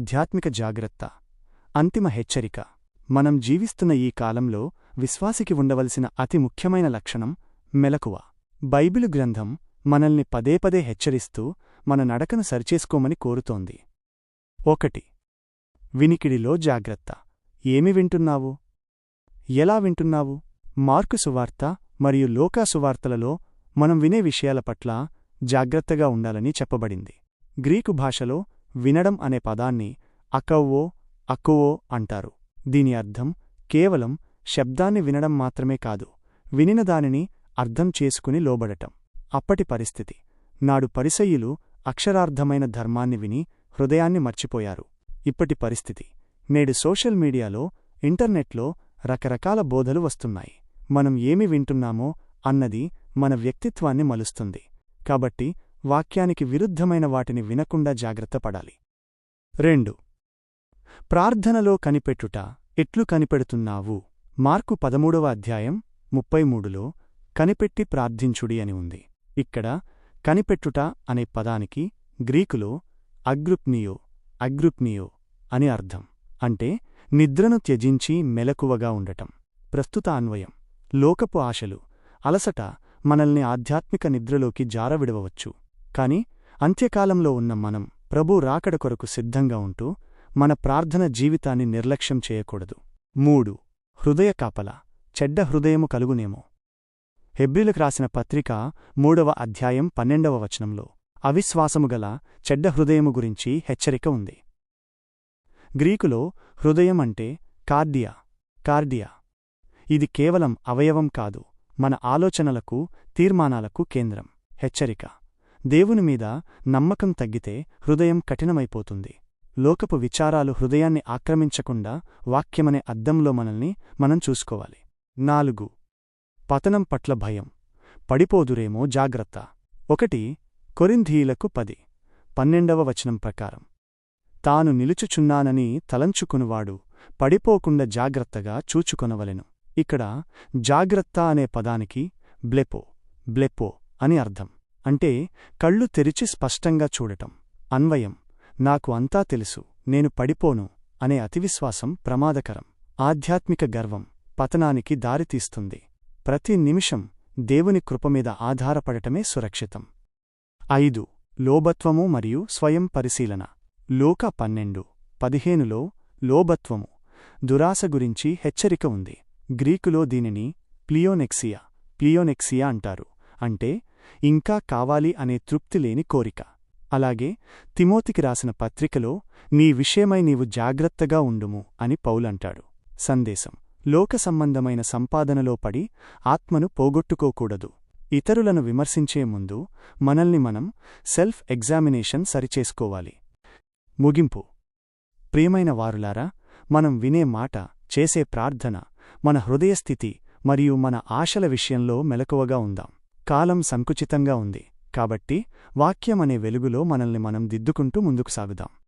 ఆధ్యాత్మిక జాగ్రత్త. అంతిమ హెచ్చరిక. మనం జీవిస్తున్న ఈ కాలంలో విశ్వాసికి ఉండవలసిన అతి ముఖ్యమైన లక్షణం మెలకువ. బైబిలు గ్రంథం మనల్ని పదేపదే హెచ్చరిస్తూ మన నడకను సరిచేసుకోమని కోరుతోంది. 1. వినికిడిలో జాగ్రత్త. ఏమి వింటున్నావు? ఎలా వింటున్నావు? మార్కు సువార్త మరియు లూకా సువార్తలలో మనం వినే విషయాల పట్ల జాగ్రత్తగా ఉండాలని చెప్పబడింది. గ్రీకు భాషలో వినడం అనే పదాన్ని అకవ్వో అంటారు. దీని అర్థం కేవలం శబ్దాన్ని వినడం మాత్రమే కాదు, వినిన దానిని అర్థం చేసుకుని లోబడటం. అప్పటి పరిస్థితి. నాడు పరిసయ్యులు అక్షరార్థమైన ధర్మాన్ని విని హృదయాన్ని మర్చిపోయారు. ఇప్పటి పరిస్థితి. నేడు సోషల్ మీడియాలో, ఇంటర్నెట్లో రకరకాల బోధలు వస్తున్నాయి. మనం ఏమి వింటున్నామో అన్నది మన వ్యక్తిత్వాన్ని మలుస్తుంది. కాబట్టి వాక్యానికి విరుద్ధమైన వాటిని వినకుండా జాగ్రత్తపడాలి. 2. ప్రార్థనలో కనిపెట్టుట. ఎట్లు కనిపెడుతున్నావు? మార్కు 13:33లో కనిపెట్టి ప్రార్థించుడి అని ఉంది. ఇక్కడ కనిపెట్టుట అనే పదానికి గ్రీకులో అగ్రుప్నియో అని అర్థం. అంటే నిద్రను త్యజించి మెలకువగా ఉండటం. ప్రస్తుత అన్వయం. లోకపు ఆశలు, అలసట మనల్ని ఆధ్యాత్మిక నిద్రలోకి జారవిడవచ్చు. కాని అంత్యకాలంలో ఉన్న మనం ప్రభు రాకడ కొరకు సిద్ధంగా ఉంటూ మన ప్రార్థన జీవితాన్ని నిర్లక్ష్యం చేయకూడదు. 3. హృదయ కాపలా. చెడ్డ హృదయము కలుగునేమో. హెబ్రీలకు రాసిన పత్రిక 3వ అధ్యాయం 12వ వచనంలో అవిశ్వాసముగల చెడ్డ హృదయము గురించి హెచ్చరిక ఉంది. గ్రీకులో హృదయం అంటే కార్డియా. ఇది కేవలం అవయవం కాదు, మన ఆలోచనలకు, తీర్మానాలకు కేంద్రం. హెచ్చరిక. దేవుని మీద నమ్మకం తగ్గితే హృదయం కఠినమైపోతుంది. లోకపు విచారాలు హృదయాన్ని ఆక్రమించకుండా వాక్యమనే అద్దంలో మనల్ని మనం చూసుకోవాలి. 4. పతనం పట్ల భయం. పడిపోదురేమో జాగ్రత్త. 1 కొరింథీయులకు 10:12వ వచనం ప్రకారం తాను నిలుచుచున్నానని తలంచుకునివాడు పడిపోకుండా జాగ్రత్తగా చూచుకొనవలెను. ఇక్కడ జాగ్రత్త అనే పదానికి బ్లెపో అని అర్థం. అంటే కళ్ళు తెరిచి స్పష్టంగా చూడటం. అన్వయం. నాకు అంతా తెలుసు, నేను పడిపోను అనే అతివిశ్వాసం ప్రమాదకరం. ఆధ్యాత్మిక గర్వం పతనానికి దారితీస్తుంది. ప్రతి నిమిషం దేవుని కృపమీద ఆధారపడటమే సురక్షితం. 5. లోబత్వము మరియు స్వయం పరిశీలన. లూకా 12:15లో లోబత్వము, దురాశ గురించి హెచ్చరిక ఉంది. గ్రీకులో దీనిని ప్లియోనెక్సియా అంటారు. అంటే ఇంకా కావాలి అనే తృప్తిలేని కోరిక. అలాగే తిమోతికి రాసిన పత్రికలో నీ విషయమై నీవు జాగ్రత్తగా ఉండుము అని పౌలంటాడు. సందేశం. లోక సంబంధమైన సంపాదనలో పడి ఆత్మను పోగొట్టుకోకూడదు. ఇతరులను విమర్శించే ముందు మనల్ని మనం సెల్ఫ్ ఎగ్జామినేషన్ సరిచేసుకోవాలి. ముగింపు. ప్రియమైన వారులారా, మనం వినే మాట, చేసే ప్రార్థన, మన హృదయస్థితి మరియు మన ఆశల విషయంలో మెలకువగా ఉందాం. కాలం సంకుచితంగా ఉంది కాబట్టి వాక్యమనే వెలుగులో మనల్ని మనం దిద్దుకుంటూ ముందుకు సాగుదాం.